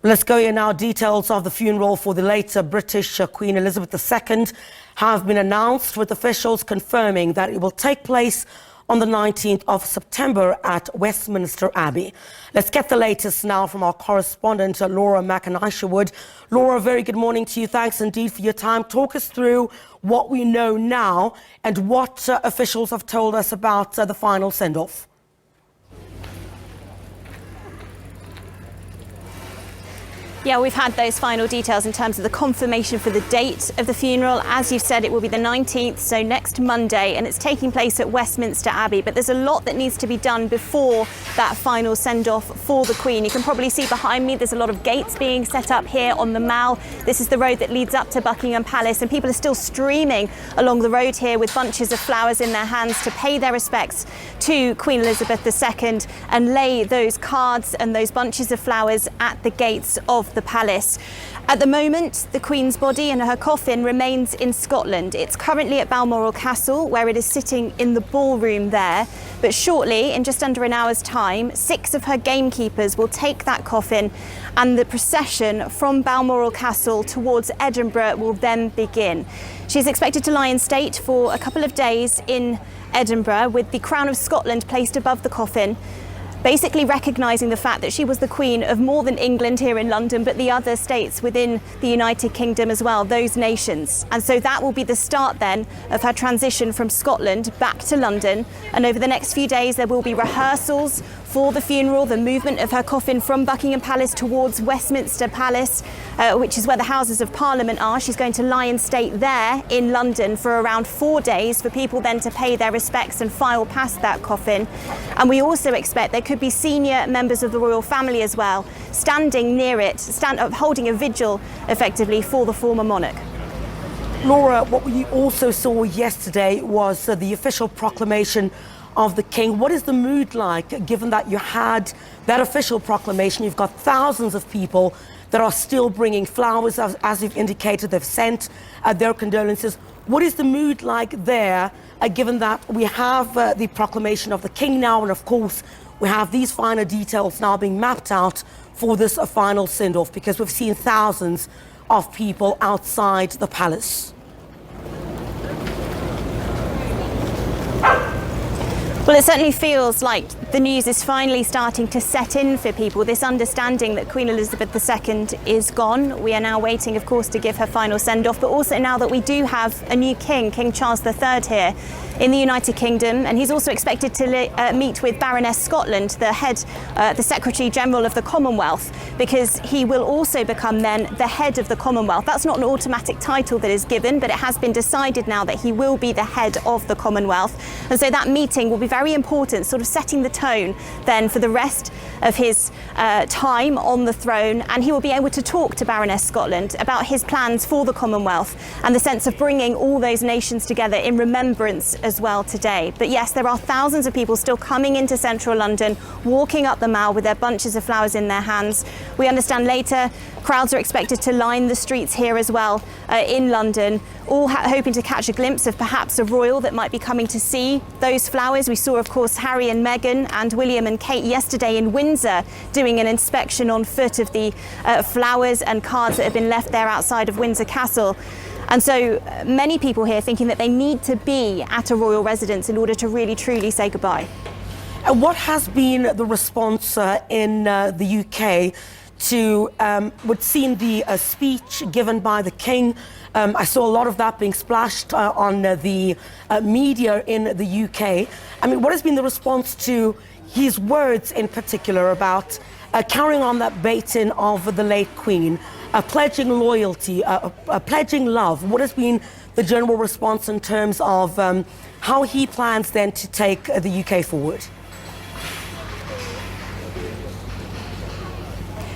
Let's go here now. Details of the funeral for the late British Queen Elizabeth II have been announced, with officials confirming that it will take place on the 19th of September at Westminster Abbey. Let's get the latest now from our correspondent, Laura Makin-Isherwood. Laura, very good morning to you. Thanks indeed for your time. Talk us through what we know now and what officials have told us about the final send-off. Yeah, we've had those final details in terms of the confirmation for the date of the funeral. As you've said, it will be the 19th, so next Monday, and it's taking place at Westminster Abbey. But there's a lot that needs to be done before that final send-off for the Queen. You can probably see behind me, there's a lot of gates being set up here on the Mall. This is the road that leads up to Buckingham Palace, and people are still streaming along the road here with bunches of flowers in their hands to pay their respects to Queen Elizabeth II and lay those cards and those bunches of flowers at the gates of the palace. At the moment, the Queen's body and her coffin remains in Scotland. It's currently at Balmoral Castle, where it is sitting in the ballroom there. But shortly, in just under an hour's time, 6 of her gamekeepers will take that coffin, and the procession from Balmoral Castle towards Edinburgh will then begin. She's expected to lie in state for a couple of days in Edinburgh, with the Crown of Scotland placed above the coffin, basically recognising the fact that she was the Queen of more than England here in London, but the other states within the United Kingdom as well, those nations. And so that will be the start then of her transition from Scotland back to London. And over the next few days, there will be rehearsals for the funeral, the movement of her coffin from Buckingham Palace towards Westminster Palace, which is where the Houses of Parliament are. She's going to lie in state there in London for around 4 days for people then to pay their respects and file past that coffin. And we also expect there could be senior members of the royal family as well, standing near it, holding a vigil effectively for the former monarch. Laura, what we also saw yesterday was the official proclamation of the King. What is the mood like, given that you had that official proclamation? You've got thousands of people that are still bringing flowers, as you've indicated, they've sent their condolences. What is the mood like there, given that we have the proclamation of the King now, and of course we have these finer details now being mapped out for this final send-off, because we've seen thousands of people outside the palace? Well, it certainly feels like the news is finally starting to set in for people, this understanding that Queen Elizabeth II is gone. We are now waiting, of course, to give her final send-off, but also now that we do have a new king, King Charles III, here in the United Kingdom, and he's also expected to meet with Baroness Scotland, the Secretary General of the Commonwealth, because he will also become then the head of the Commonwealth. That's not an automatic title that is given, but it has been decided now that he will be the head of the Commonwealth. And so that meeting will be very important, sort of setting the tone then for the rest of his time on the throne, and he will be able to talk to Baroness Scotland about his plans for the Commonwealth and the sense of bringing all those nations together in remembrance as well today. But yes, there are thousands of people still coming into central London, walking up the Mall with their bunches of flowers in their hands. We understand later crowds are expected to line the streets here as well in London, all hoping to catch a glimpse of perhaps a royal that might be coming to see those flowers. We saw, of course, Harry and Meghan and William and Kate yesterday in Windsor doing an inspection on foot of the flowers and cards that have been left there outside of Windsor Castle. And so many people here thinking that they need to be at a royal residence in order to really truly say goodbye. What has been the response in the UK to what seemed the speech given by the King? I saw a lot of that being splashed on the media in the UK. I mean, what has been the response to his words in particular about carrying on that baton of the late Queen, pledging loyalty, pledging love? What has been the general response in terms of how he plans then to take the UK forward?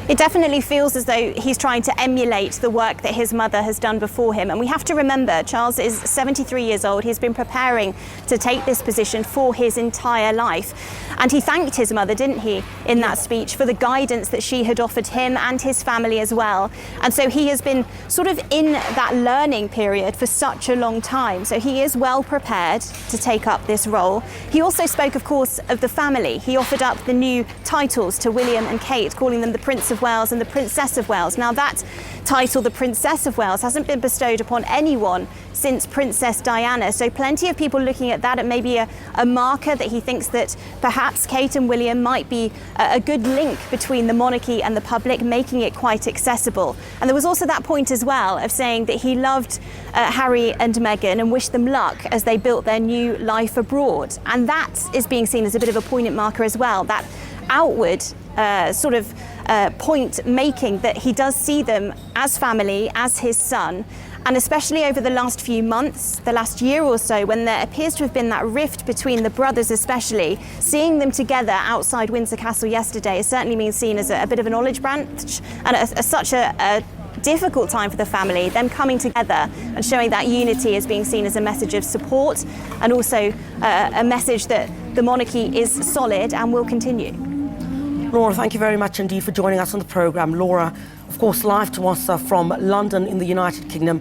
It definitely feels as though he's trying to emulate the work that his mother has done before him. And we have to remember, Charles is 73 years old. He's been preparing to take this position for his entire life. And he thanked his mother, didn't he, in that speech, for the guidance that she had offered him and his family as well. And so he has been sort of in that learning period for such a long time. So he is well prepared to take up this role. He also spoke, of course, of the family. He offered up the new titles to William and Kate, calling them the Prince of of Wales and the Princess of Wales. Now that title, the Princess of Wales, hasn't been bestowed upon anyone since Princess Diana. So plenty of people looking at that at maybe a marker that he thinks that perhaps Kate and William might be a good link between the monarchy and the public, making it quite accessible. And there was also that point as well of saying that he loved Harry and Meghan and wished them luck as they built their new life abroad. And that is being seen as a bit of a poignant marker as well, that outward point making that he does see them as family, as his son. And especially over the last few months, the last year or so, when there appears to have been that rift between the brothers especially, seeing them together outside Windsor Castle yesterday has certainly been seen as a bit of an olive branch and such a difficult time for the family. Them coming together and showing that unity as being seen as a message of support and also a message that the monarchy is solid and will continue. Laura, thank you very much indeed for joining us on the programme. Laura, of course, live to us from London in the United Kingdom.